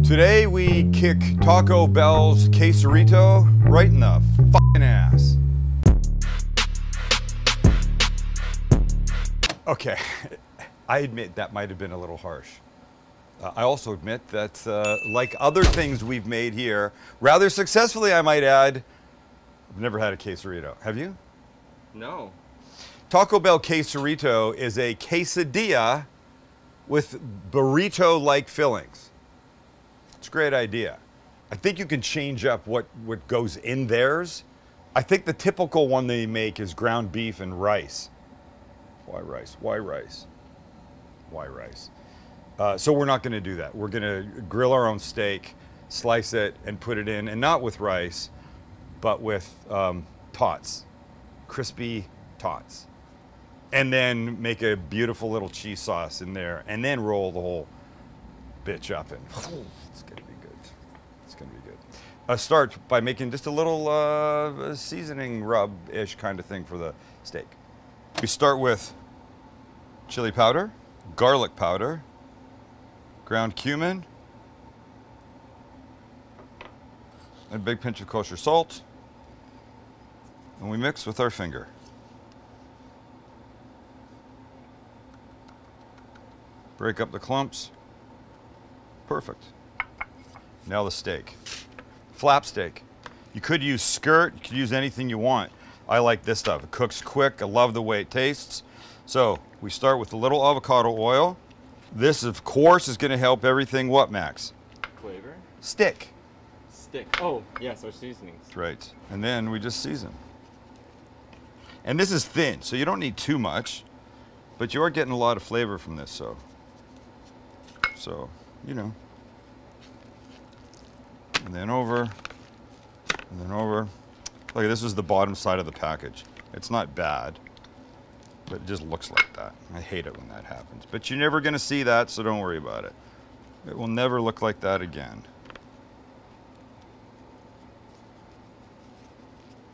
Today we kick Taco Bell's Quesarito right in the fucking ass. Okay, I admit that might have been a little harsh. I also admit that, like other things we've made here, rather successfully I might add, I've never had a quesarito. Have you? No. Taco Bell Quesarito is a quesadilla with burrito-like fillings. It's a great idea. I think you can change up what goes in theirs. I think the typical one they make is ground beef and rice. Why rice? Why rice? Why rice? So we're not going to do that. We're going to grill our own steak, slice it, and put it in, and not with rice, but with Tots, crispy Tots. And then make a beautiful little cheese sauce in there, and then roll the whole bitch up. And it's going to be good. It's going to be good. Start by making just a little seasoning rub-ish kind of thing for the steak. We start with chili powder, garlic powder, ground cumin, and a big pinch of kosher salt, and we mix with our finger. Break up the clumps. Perfect. Now the steak. Flap steak. You could use skirt, you could use anything you want. I like this stuff. It cooks quick. I love the way it tastes. So we start with a little avocado oil. This, of course, is going to help everything. What, Max? Flavor? Stick. Stick. Oh, yes, our seasonings. That's right. And then we just season. And this is thin, so you don't need too much, but you are getting a lot of flavor from this, so you know. And then over, and then over. Look, this is the bottom side of the package. It's not bad, but it just looks like that. I hate it when that happens. But you're never going to see that, so don't worry about it. It will never look like that again.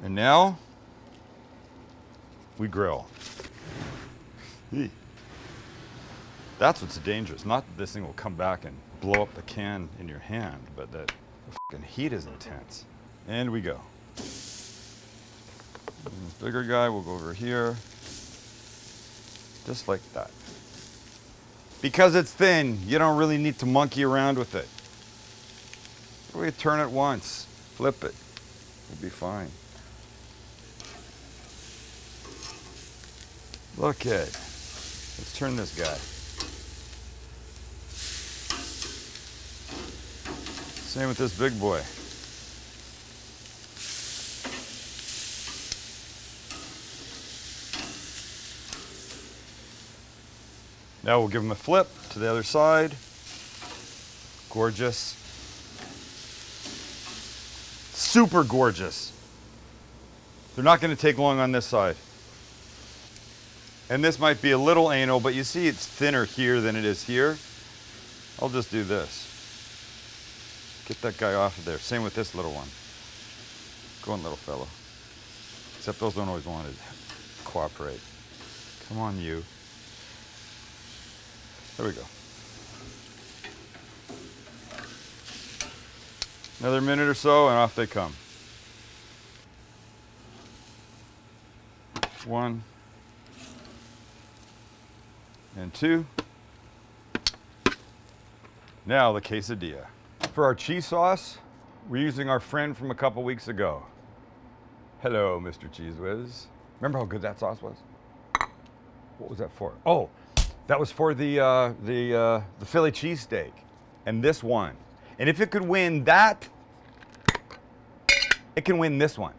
And now, we grill. That's what's dangerous. Not that this thing will come back and blow up the can in your hand, but that the fucking heat is intense. And we go. And this bigger guy will go over here. Just like that. Because it's thin, you don't really need to monkey around with it. We turn it once, flip it, we'll be fine. Look at, let's turn this guy. Same with this big boy. Now we'll give them a flip to the other side. Gorgeous. Super gorgeous. They're not going to take long on this side. And this might be a little anal, but you see it's thinner here than it is here. I'll just do this. Get that guy off of there. Same with this little one. Go on, little fellow. Except those don't always want to cooperate. Come on, you. There we go. Another minute or so, and off they come. 1 and 2. Now the quesadilla. For our cheese sauce, we're using our friend from a couple weeks ago. Hello, Mr. Cheese Whiz. Remember how good that sauce was? What was that for? Oh, that was for the Philly cheesesteak. And this one. And if it could win that, it can win this one.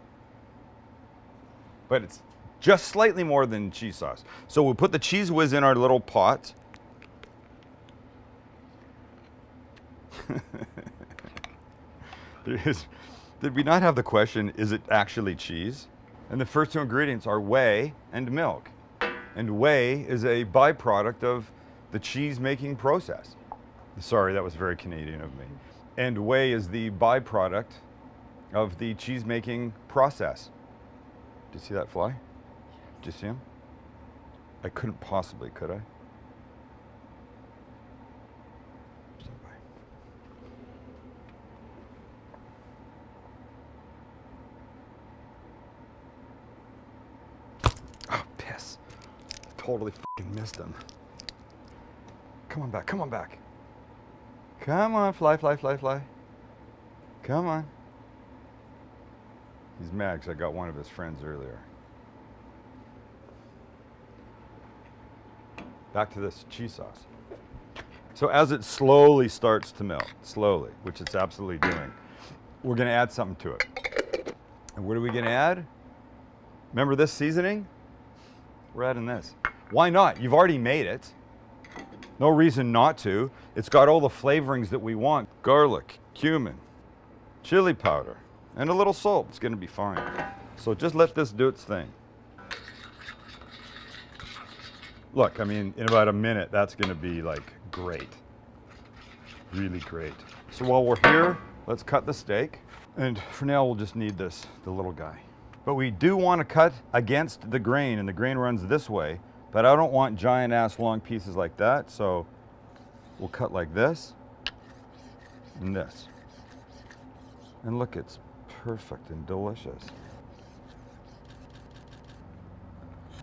But it's just slightly more than cheese sauce. So we'll put the Cheese Whiz in our little pot. Did we not have the question, is it actually cheese? And the first two ingredients are whey and milk. And whey is a byproduct of the cheese making process. Sorry, that was very Canadian of me. And whey is the byproduct of the cheese making process. Did you see that fly? Did you see him? I couldn't possibly, could I? totally fucking missed him. Come on back, come on back. Come on, fly, fly, fly, fly. Come on. He's mad because I got one of his friends earlier. Back to this cheese sauce. So as it slowly starts to melt, slowly, which it's absolutely doing, we're gonna add something to it. And what are we gonna add? Remember this seasoning? We're adding this. Why not? You've already made it. No reason not to. It's got all the flavorings that we want. Garlic, cumin, chili powder, and a little salt. It's gonna be fine. So just let this do its thing. Look, I mean, in about a minute, that's gonna be like great. Really great. So while we're here, let's cut the steak. And for now, we'll just need this, the little guy. But we do want to cut against the grain, and the grain runs this way, but I don't want giant ass long pieces like that, so we'll cut like this and this. And look, it's perfect and delicious.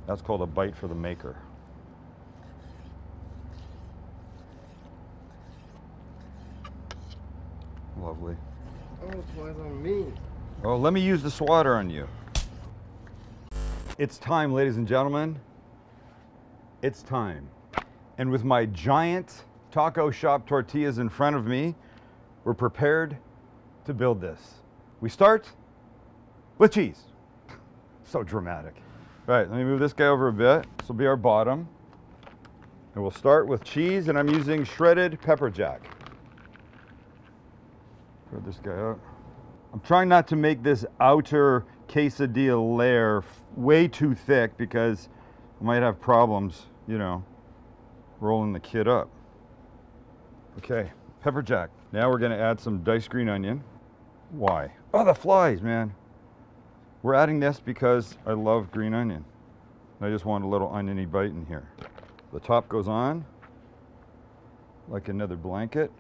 That's called a bite for the maker. Lovely. Oh, it's on me. Oh, let me use the swatter on you. It's time, ladies and gentlemen. It's time. And with my giant taco shop tortillas in front of me, we're prepared to build this. We start with cheese. So dramatic. All right, let me move this guy over a bit. This will be our bottom. And we'll start with cheese, and I'm using shredded pepper jack. Throw this guy out. I'm trying not to make this outer quesadilla layer way too thick because I might have problems, you know, rolling the kid up. Okay, pepper jack. Now we're gonna add some diced green onion. Why? Oh, the flies, man. We're adding this because I love green onion. I just want a little oniony bite in here. The top goes on like another blanket.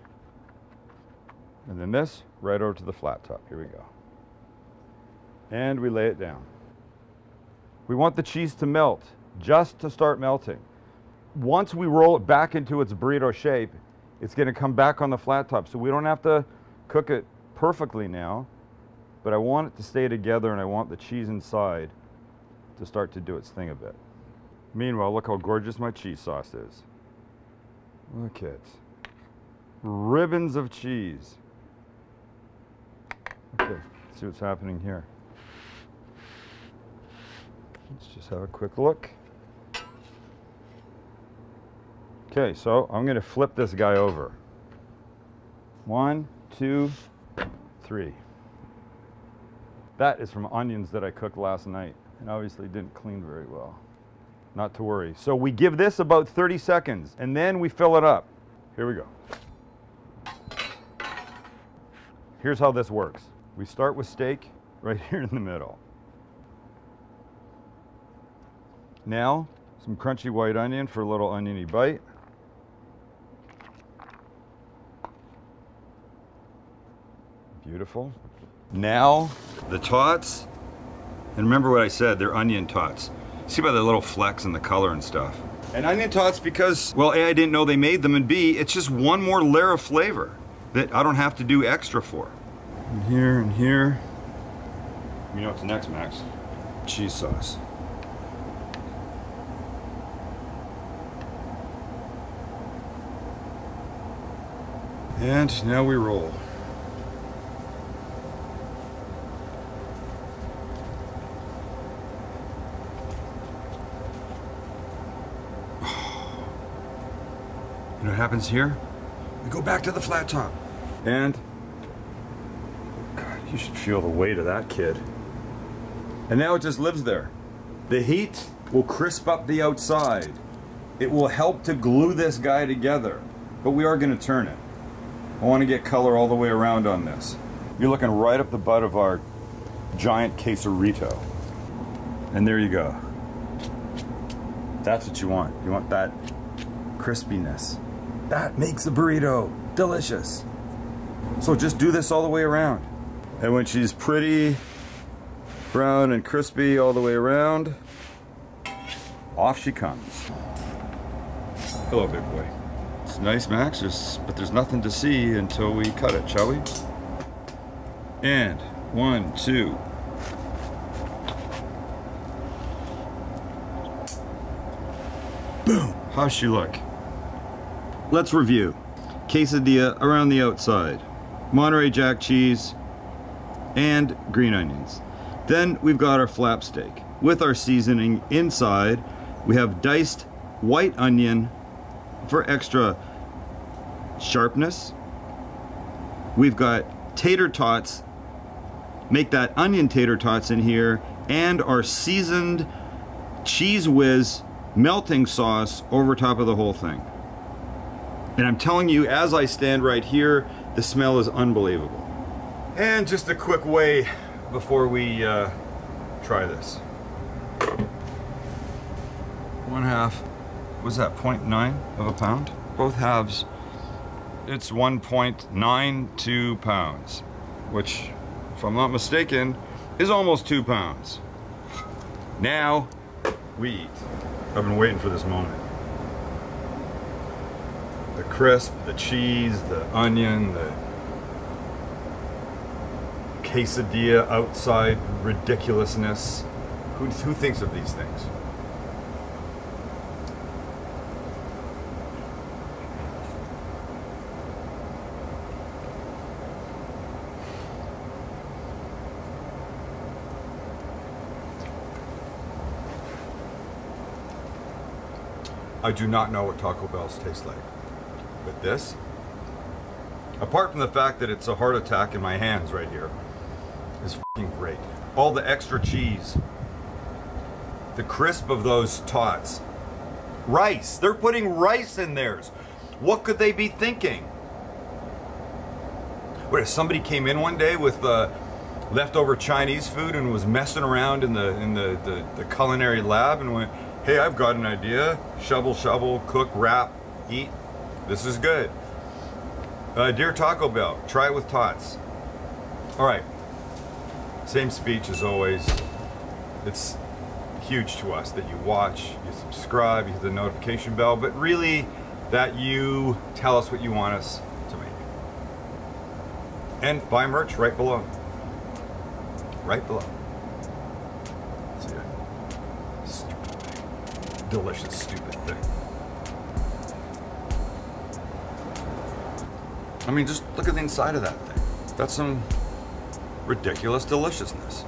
And then this, right over to the flat top. Here we go. And we lay it down. We want the cheese to melt, just to start melting. Once we roll it back into its burrito shape, it's gonna come back on the flat top. So we don't have to cook it perfectly now, but I want it to stay together and I want the cheese inside to start to do its thing a bit. Meanwhile, look how gorgeous my cheese sauce is. Look at ribbons of cheese. Okay, let's see what's happening here. Let's just have a quick look. Okay, so I'm gonna flip this guy over. 1, 2, 3. That is from onions that I cooked last night and obviously didn't clean very well. Not to worry. So we give this about 30 seconds and then we fill it up. Here we go. Here's how this works. We start with steak right here in the middle. Now, some crunchy white onion for a little oniony bite. Beautiful. Now, the tots. And remember what I said, they're onion tots. See by the little flecks and the color and stuff. And onion tots because, well, A, I didn't know they made them, and B, it's just one more layer of flavor that I don't have to do extra for. And here and here. You know what's next, Max? Cheese sauce. And now we roll. You know what happens here? We go back to the flat top. And, God, you should feel the weight of that kid. And now it just lives there. The heat will crisp up the outside. It will help to glue this guy together. But we are gonna turn it. I wanna get color all the way around on this. You're looking right up the butt of our giant quesarito. And there you go. That's what you want. You want that crispiness. That makes the burrito delicious. So just do this all the way around. And when she's pretty brown and crispy all the way around, off she comes. Hello, big boy. It's nice, Max, but there's nothing to see until we cut it, shall we? And 1, 2. Boom! How's she look? Let's review. Quesadilla around the outside, Monterey Jack cheese, and green onions. Then we've got our flap steak. With our seasoning inside, we have diced white onion for extra sharpness. We've got tater tots. Make that onion tater tots in here, and our seasoned cheese whiz melting sauce over top of the whole thing. And I'm telling you, as I stand right here, the smell is unbelievable. And just a quick way before we try this. 1/2, was that 0.9 of a pound? Both halves, it's 1.92 pounds, which, if I'm not mistaken, is almost 2 pounds. Now, we eat. I've been waiting for this moment. The crisp, the cheese, the onion, the quesadilla outside ridiculousness. Who thinks of these things? I do not know what Taco Bell's taste like. But this, apart from the fact that it's a heart attack in my hands right here, is f***ing great. All the extra cheese, the crisp of those tots. Rice, they're putting rice in theirs. What could they be thinking? What if somebody came in one day with leftover Chinese food and was messing around in the culinary lab and went, hey, I've got an idea. Shovel, shovel, cook, wrap, eat. This is good. Dear Taco Bell, try it with tots. All right, same speech as always. It's huge to us that you watch, you subscribe, you hit the notification bell, but really that you tell us what you want us to make. And buy merch right below. Right below. See ya. Stupid thing. Delicious, stupid thing. I mean, just look at the inside of that thing. That's some ridiculous deliciousness.